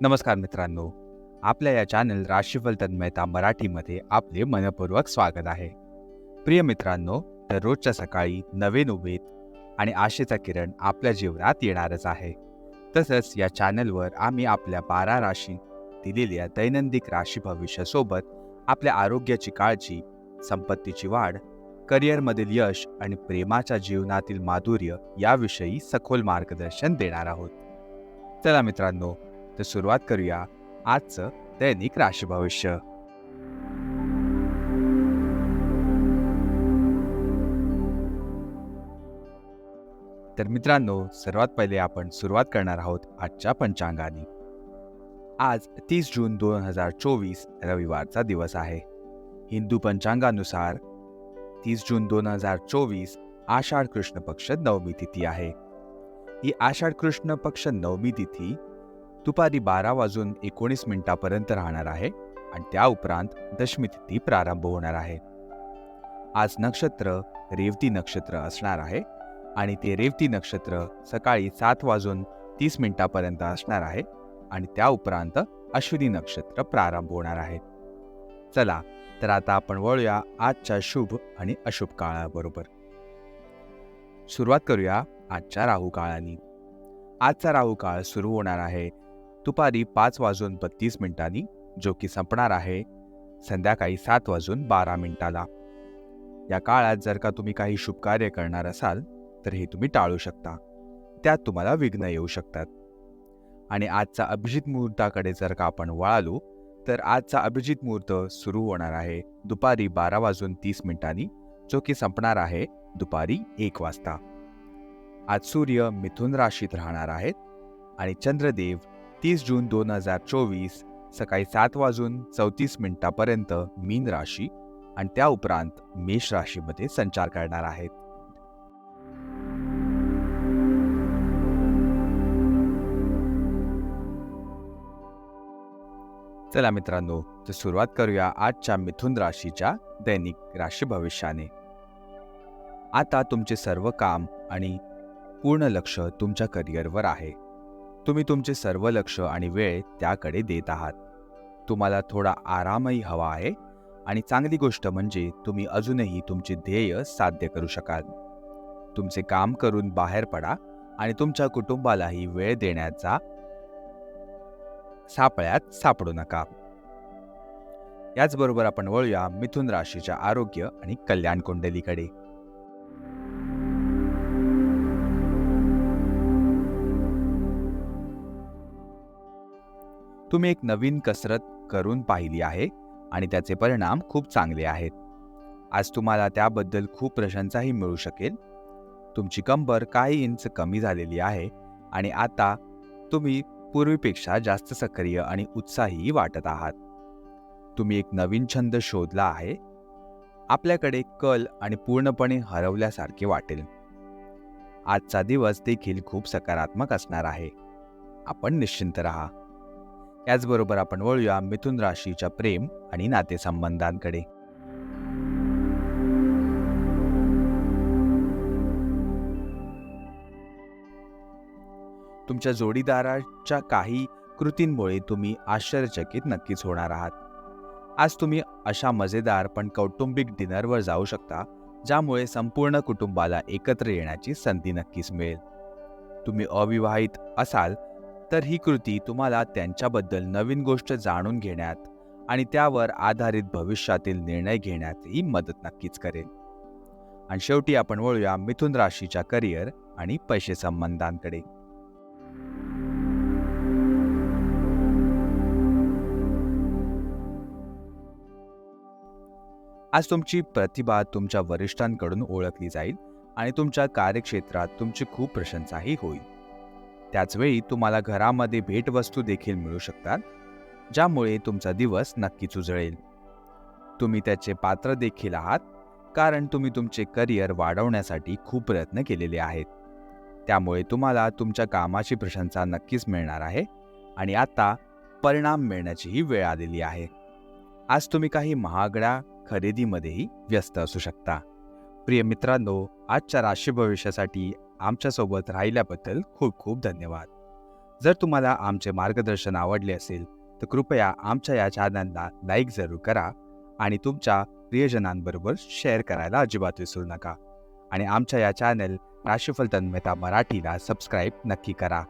नमस्कार मित्रांनो, आपल्या या चॅनल राशीफल तन्मयता मराठीमध्ये आपले मनपूर्वक स्वागत आहे. प्रिय मित्रांनो, दररोजच्या सकाळी नवीन उमेद आणि आशेचा किरण आपल्या जीवनात येणारच आहे. तसंच या चॅनलवर आम्ही आपल्या 12 राशी दिलेल्या दैनंदिन राशी भविष्यासोबत आपल्या आरोग्याची काळजी, संपत्तीची वाढ, करिअरमधील यश आणि प्रेमाच्या जीवनातील माधुर्य याविषयी सखोल मार्गदर्शन देणार आहोत. चला मित्रांनो, तर सुरुवात करूया आजचं दैनिक राशी भविष्य. तर मित्रांनो, सर्वात पहिले आपण सुरुवात करणार आहोत आजच्या पंचांगाने. आज 30 जून 2024 रविवारचा दिवस आहे. हिंदू पंचांगानुसार 30 जून 2024 आषाढ कृष्ण पक्ष नवमी तिथी आहे. ही आषाढ कृष्ण पक्ष नवमी तिथी दुपारी 12:19 राहणार आहे आणि त्या उपरांत दशमी तिथी प्रारंभ होणार आहे. आज नक्षत्र रेवती नक्षत्र असणार आहे आणि ते रेवती नक्षत्र सकाळी 7:30 असणार आहे आणि त्या उपरांत अश्विनी नक्षत्र प्रारंभ होणार आहे. चला तर आता आपण वळूया आजच्या शुभ आणि अशुभ काळाबरोबर. सुरुवात करूया आजच्या राहू काळानी. आजचा राहू काळ सुरू होणार आहे दुपारी 5:32 जो की संपणार आहे संध्याकाळी 7:12. या काळात जर का तुम्ही काही शुभ कार्य करणार असाल तर हे तुम्ही टाळू शकता. त्यात तुम्हाला विघ्न येऊ शकतात. आणि आजचा अभिजित मुहूर्ताकडे जर का आपण वळालो तर आजचा अभिजित मुहूर्त सुरू होणार आहे दुपारी 12:30 जो की संपणार आहे दुपारी 1 वाजता. आज सूर्य मिथुन राशीत राहणार आहेत आणि चंद्रदेव 30 जून 2024 सकाळी 7:34 मीन राशी आणि त्या उपरांत मेष राशीमध्ये संचार करणार आहेत. चला मित्रांनो, तर सुरुवात करूया आजच्या मिथुन राशीच्या दैनिक राशी भविष्याने. आता तुमचे सर्व काम आणि पूर्ण लक्ष तुमच्या करिअरवर आहे. तुम्ही तुमचे सर्व लक्ष आणि वेळ त्याकडे देत आहात. तुम्हाला थोडा आरामही हवा आहे आणि चांगली गोष्ट म्हणजे तुम्ही अजूनही तुमचे ध्येय साध्य करू शकाल. तुमचे काम करून बाहेर पडा आणि तुमच्या कुटुंबालाही वेळ देण्याचा सापळ्यात सापडू नका. याचबरोबर आपण वळूया मिथुन राशीच्या आरोग्य आणि कल्याण कुंडलीकडे. तुम्ही एक नवीन कसरत करून पाहिली आहे आणि त्याचे परिणाम खूप चांगले आहेत. आज तुम्हाला त्याबद्दल खूप प्रशंसाही मिळू शकेल. तुमची कंबर काही इंच कमी झालेली आहे आणि आता तुम्ही पूर्वीपेक्षा जास्त सक्रिय आणि उत्साही वाटत आहात. तुम्ही एक नवीन छंद शोधला आहे. आपल्याकडे कल आणि पूर्णपणे हरवल्यासारखे वाटेल. आजचा दिवस देखील खूप सकारात्मक असणार आहे. आपण निश्चिंत राहा. याचबरोबर आपण वळूया मिथुन राशीच्या प्रेम आणि नातेसंबंधांकडे. तुमच्या जोडीदाराच्या काही कृतींमुळे तुम्ही आश्चर्यचकित नक्कीच होणार आहात. आज तुम्ही अशा मजेदार पण कौटुंबिक डिनरवर जाऊ शकता ज्यामुळे संपूर्ण कुटुंबाला एकत्र येण्याची संधी नक्कीच मिळेल. तुम्ही अविवाहित असाल तर ही कृती तुम्हाला त्यांच्याबद्दल नवीन गोष्ट जाणून घेण्यात आणि त्यावर आधारित भविष्यातील निर्णय घेण्यातही मदत नक्कीच करेल. आणि शेवटी आपण वळूया मिथुन राशीच्या करिअर आणि पैसे संबंधांकडे. आज तुमची प्रतिभा तुमच्या वरिष्ठांकडून ओळखली जाईल आणि तुमच्या कार्यक्षेत्रात तुमची खूप प्रशंसाही होईल. त्याचवेळी तुम्हाला घरामध्ये भेटवस्तू देखील मिळू शकतात ज्यामुळे तुमचा दिवस नक्कीच उजळेल. तुम्ही त्याचे पात्र देखील आहात कारण तुम्ही तुमचे करिअर वाढवण्यासाठी खूप प्रयत्न केलेले आहेत. त्यामुळे तुम्हाला तुमच्या कामाची प्रशंसा नक्कीच मिळणार आहे आणि आता परिणाम मिळण्याचीही वेळ आलेली आहे. आज तुम्ही काही महागड्या खरेदीमध्येही व्यस्त असू शकता. प्रिय मित्रांनो, आजच्या राशी भविष्यासाठी आमच्यासोबत राहिल्याबद्दल खूप खूप धन्यवाद. जर तुम्हाला आमचे मार्गदर्शन आवडले असेल तर कृपया आमच्या या चॅनलला लाईक जरूर करा आणि तुमच्या प्रियजनांबरोबर शेअर करायला अजिबात विसरू नका. आणि आमच्या या चॅनल राशीफल तन्मयता मराठीला सबस्क्राईब नक्की करा.